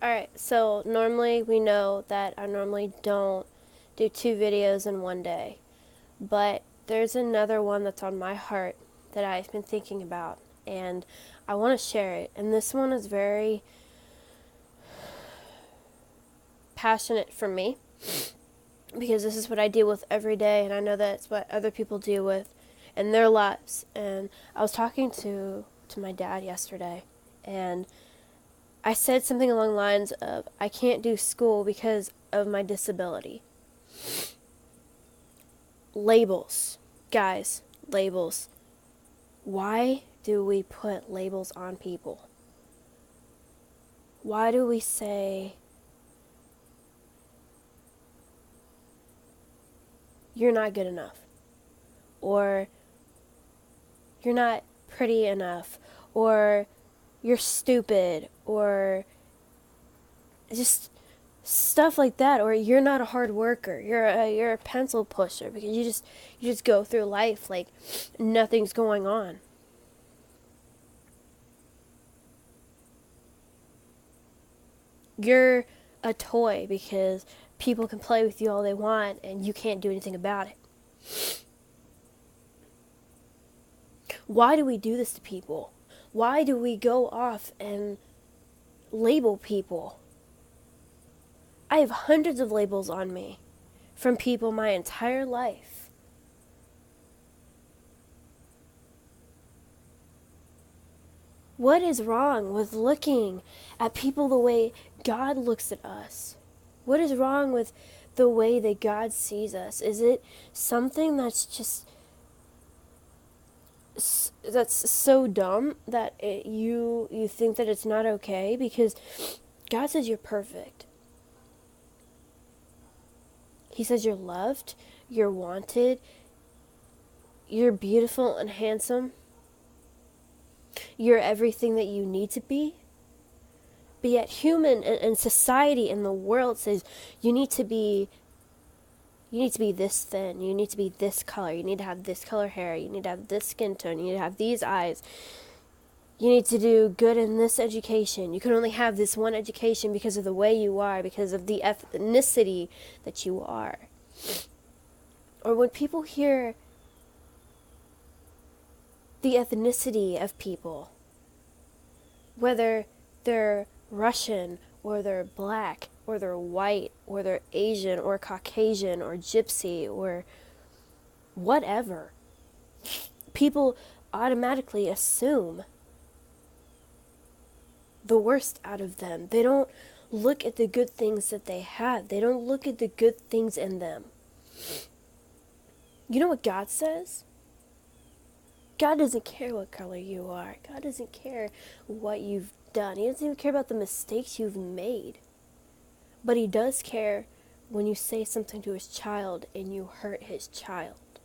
Alright, so normally we know that I normally don't do 2 videos in one day, but there's another one that's on my heart that I've been thinking about, and I want to share it. And this one is very passionate for me because this is what I deal with every day, and I know that it's what other people deal with in their lives. And I was talking to my dad yesterday, and I said something along the lines of, I can't do school because of my disability. Labels. Guys, labels. Why do we put labels on people? Why do we say, you're not good enough? Or, you're not pretty enough? Or, you're stupid? Or, just stuff like that. Or, you're not a hard worker. You're a pencil pusher, because you just go through life like nothing's going on. You're a toy because people can play with you all they want and you can't do anything about it. Why do we do this to people? Why do we go off and label people? I have hundreds of labels on me from people my entire life. What is wrong with looking at people the way God looks at us? What is wrong with the way that God sees us? Is it something that's just that's so dumb that you think that it's not okay? Because God says you're perfect. He says you're loved, you're wanted, you're beautiful and handsome, you're everything that you need to be. But yet human and society and the world says you need to be this thin, you need to be this color, you need to have this color hair, you need to have this skin tone, you need to have these eyes, you need to do good in this education, you can only have this one education because of the way you are, because of the ethnicity that you are. Or when people hear the ethnicity of people, whether they're Russian or they're black or they're white or they're Asian or Caucasian or gypsy or whatever, people automatically assume the worst out of them. They don't look at the good things that they have. They don't look at the good things in them. You know what God says? God doesn't care what color you are. God doesn't care what you've done. He doesn't even care about the mistakes you've made. But he does care when you say something to his child and you hurt his child.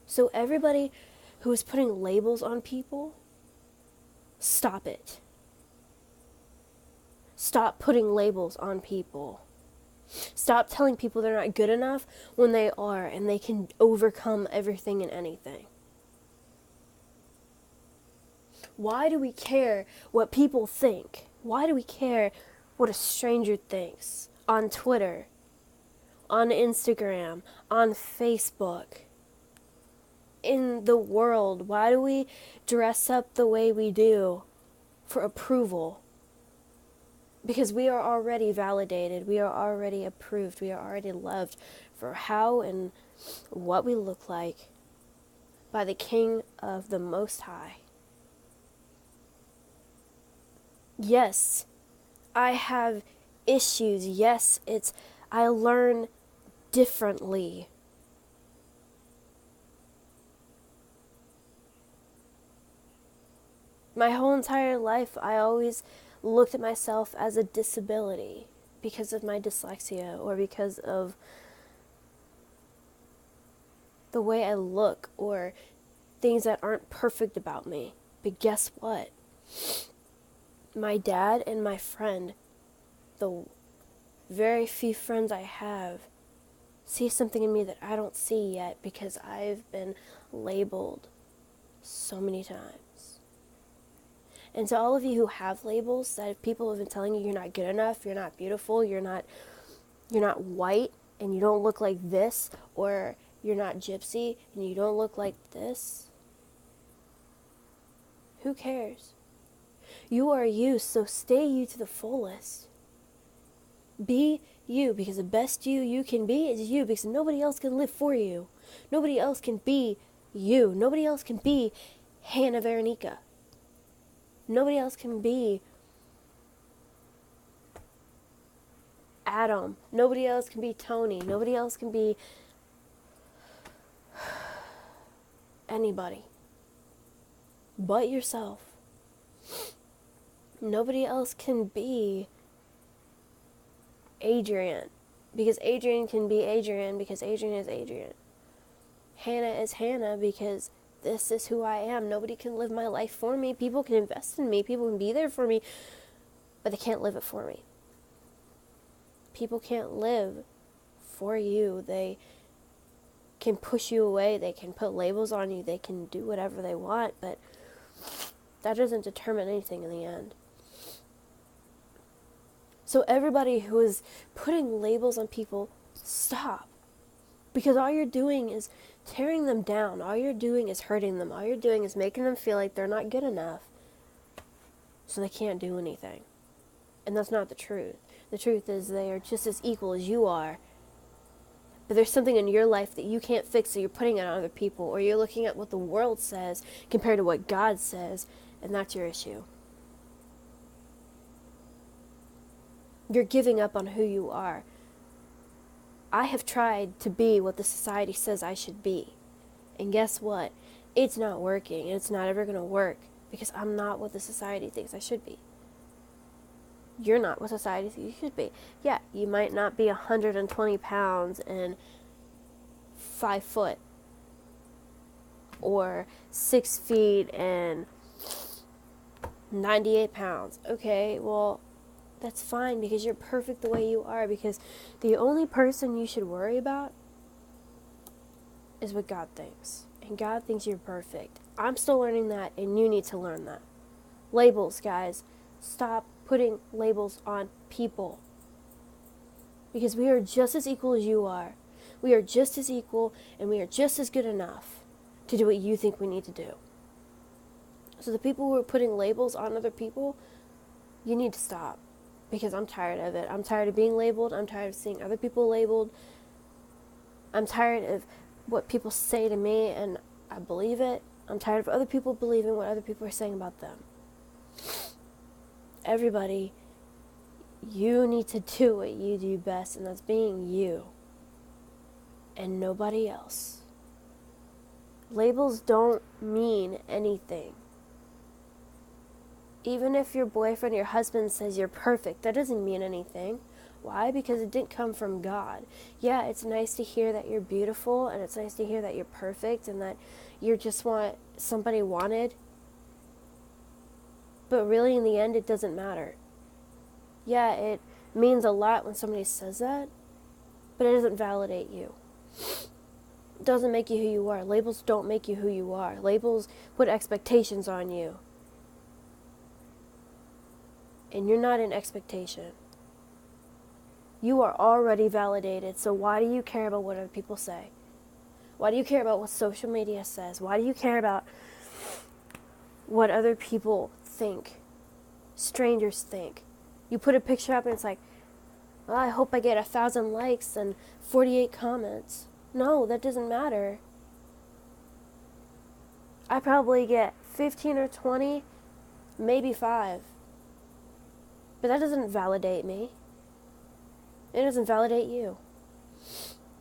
So everybody who is putting labels on people, stop it. Stop putting labels on people. Stop telling people they're not good enough when they are, and they can overcome everything and anything. Why do we care what people think? Why do we care what a stranger thinks on Twitter, on Instagram, on Facebook, in the world? Why do we dress up the way we do for approval? Because we are already validated, we are already approved, we are already loved for how and what we look like by the King of the Most High. Yes, I have issues. Yes, I learn differently. My whole entire life, I always looked at myself as a disability because of my dyslexia or because of the way I look or things that aren't perfect about me. But guess what? My dad and my friend, the very few friends I have, see something in me that I don't see yet because I've been labeled so many times. And to all of you who have labels, that if people have been telling you you're not good enough, you're not beautiful, you're not white, and you don't look like this, or you're not gypsy, and you don't look like this, who cares? You are you, so stay you to the fullest. Be you, because the best you can be is you, because nobody else can live for you. Nobody else can be you. Nobody else can be Hannah Veronica. Nobody else can be Adam. Nobody else can be Tony. Nobody else can be anybody but yourself. Nobody else can be Adrian, because Adrian can be Adrian, because Adrian is Adrian. Hannah is Hannah, because this is who I am. Nobody can live my life for me. People can invest in me. People can be there for me, but they can't live it for me. People can't live for you. They can push you away. They can put labels on you. They can do whatever they want, but that doesn't determine anything in the end. So everybody who is putting labels on people, stop. Because all you're doing is tearing them down. All you're doing is hurting them. All you're doing is making them feel like they're not good enough, so they can't do anything. And that's not the truth. The truth is they are just as equal as you are. But there's something in your life that you can't fix, so you're putting it on other people, or you're looking at what the world says compared to what God says, and that's your issue. You're giving up on who you are. I have tried to be what the society says I should be. And guess what? It's not working, and it's not ever going to work, because I'm not what the society thinks I should be. You're not what society thinks you should be. Yeah, you might not be 120 pounds and 5 foot, or 6 feet and 98 pounds. Okay, well, that's fine, because you're perfect the way you are, because the only person you should worry about is what God thinks. And God thinks you're perfect. I'm still learning that, and you need to learn that. Labels, guys. Stop putting labels on people. Because we are just as equal as you are. We are just as equal, and we are just as good enough to do what you think we need to do. So the people who are putting labels on other people, you need to stop. Because I'm tired of it. I'm tired of being labeled. I'm tired of seeing other people labeled. I'm tired of what people say to me and I believe it. I'm tired of other people believing what other people are saying about them. Everybody, you need to do what you do best, and that's being you and nobody else. Labels don't mean anything. Even if your boyfriend, your husband says you're perfect, that doesn't mean anything. Why? Because it didn't come from God. Yeah, it's nice to hear that you're beautiful, and it's nice to hear that you're perfect, and that you just want somebody wanted. But really, in the end, it doesn't matter. Yeah, it means a lot when somebody says that, but it doesn't validate you. It doesn't make you who you are. Labels don't make you who you are. Labels put expectations on you. And you're not in expectation. You are already validated, so why do you care about what other people say? Why do you care about what social media says? Why do you care about what other people think? Strangers think. You put a picture up and it's like, well, I hope I get 1,000 likes and 48 comments. No, that doesn't matter. I probably get 15 or 20, maybe 5. But that doesn't validate me. It doesn't validate you.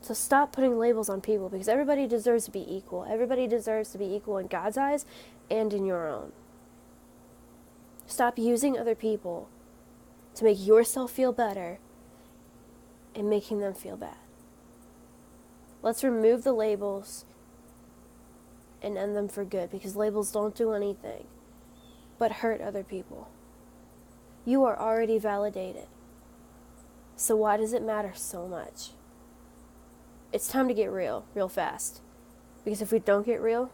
So stop putting labels on people, because everybody deserves to be equal. Everybody deserves to be equal in God's eyes and in your own. Stop using other people to make yourself feel better and making them feel bad. Let's remove the labels and end them for good, because labels don't do anything but hurt other people. You are already validated. So why does it matter so much? It's time to get real fast. Because if we don't get real,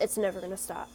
it's never going to stop.